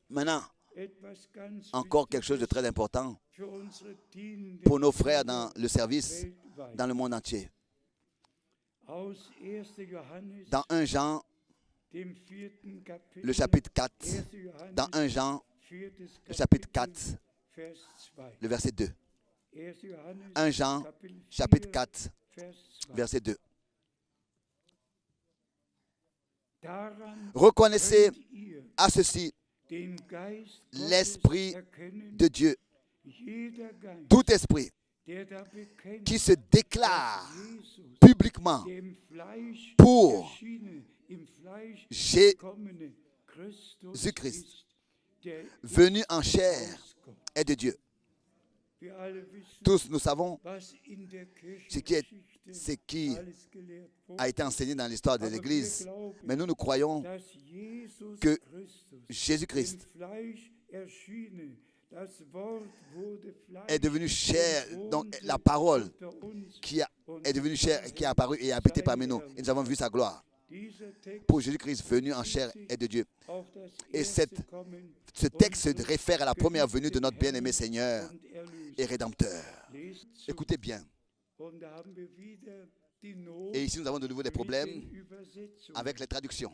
Maintenant, encore quelque chose de très important pour nos frères dans le service dans le monde entier. Dans 1 Jean, le chapitre 4, dans 1 Jean, le chapitre 4, le verset 2. 1 Jean, chapitre 4, verset 2. Reconnaissez à ceci l'Esprit de Dieu. Tout esprit qui se déclare publiquement pour Jésus-Christ, venu en chair, est de Dieu. Tous nous savons ce qui a été enseigné dans l'histoire de l'Église. Mais nous croyons que Jésus-Christ est devenu chair, donc la parole est devenue chair, qui est apparue et a habité parmi nous. Et nous avons vu sa gloire. Pour Jésus-Christ venu en chair est de Dieu. Et ce texte se réfère à la première venue de notre bien-aimé Seigneur et Rédempteur. Écoutez bien. Et ici, nous avons de nouveau des problèmes avec les traductions.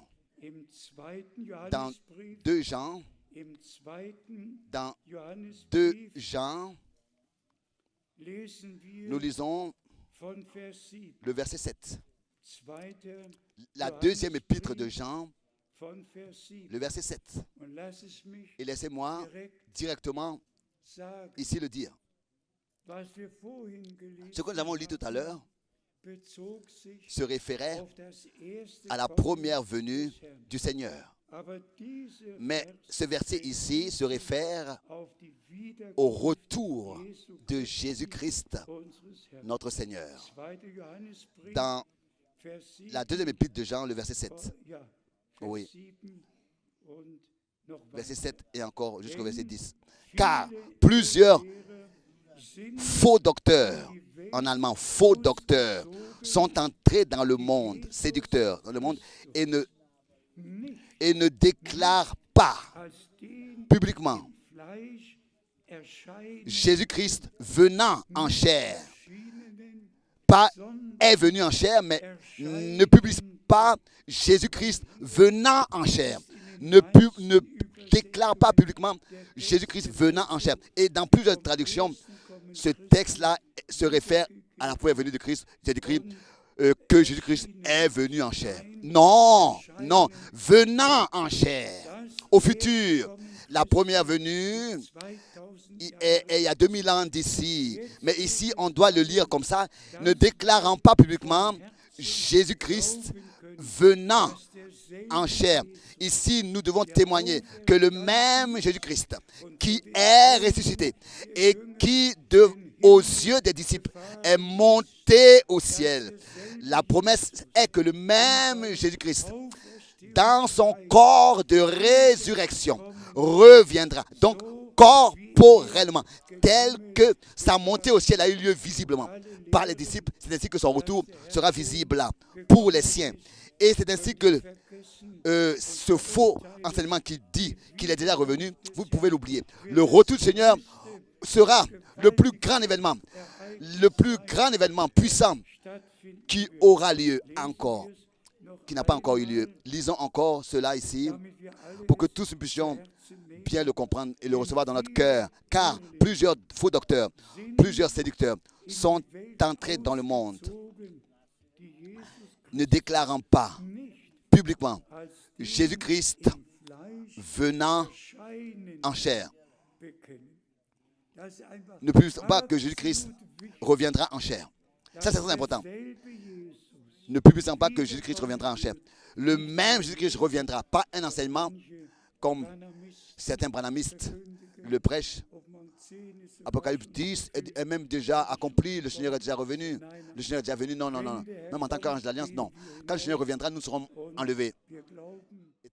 Dans 2 Jean, nous lisons le verset 7. La deuxième épître de Jean, le verset 7. Et laissez-moi directement ici le dire. Ce que nous avons lu tout à l'heure se référait à la première venue du Seigneur. Mais ce verset ici se réfère au retour de Jésus-Christ, notre Seigneur. Dans la deuxième épître de Jean, le verset 7. Oui. Verset 7 et encore jusqu'au verset 10. Car plusieurs faux docteurs, en allemand, faux docteurs, sont entrés dans le monde, séducteurs, dans le monde, et ne déclarent pas publiquement Jésus-Christ venant en chair. Pas est venu en chair, mais ne publie pas Jésus-Christ venant en chair. Ne déclare pas publiquement Jésus-Christ venant en chair. Et dans plusieurs traductions, ce texte-là se réfère à la première venue de Christ. C'est écrit que Jésus-Christ est venu en chair. Non, non, venant en chair. Au futur, la première venue est il y a 2000 ans d'ici. Mais ici, on doit le lire comme ça, ne déclarant pas publiquement Jésus-Christ venant en chair. Ici, nous devons témoigner que le même Jésus-Christ qui est ressuscité et qui, aux yeux des disciples, est monté au ciel. La promesse est que le même Jésus-Christ, dans son corps de résurrection, reviendra. Donc, corporellement, tel que sa montée au ciel a eu lieu visiblement par les disciples. C'est ainsi que son retour sera visible pour les siens. Et c'est ainsi que ce faux enseignement qui dit qu'il est déjà revenu, vous pouvez l'oublier. Le retour du Seigneur sera le plus grand événement puissant qui aura lieu encore, qui n'a pas encore eu lieu. Lisons encore cela ici pour que tous nous puissions bien le comprendre et le recevoir dans notre cœur. Car plusieurs faux docteurs, plusieurs séducteurs sont entrés dans le monde, ne déclarant pas publiquement Jésus-Christ venant en chair. Ne publiant pas que Jésus-Christ reviendra en chair. Ça, c'est très important. Ne publiant pas que Jésus-Christ reviendra en chair. Le même Jésus-Christ reviendra, pas un enseignement comme certains branhamistes le prêchent. Apocalypse 10 est même déjà accompli, le Seigneur est déjà revenu. Le Seigneur est déjà venu, non, non, non. Même en tant qu'ange d'alliance, non. Quand le Seigneur reviendra, nous serons enlevés.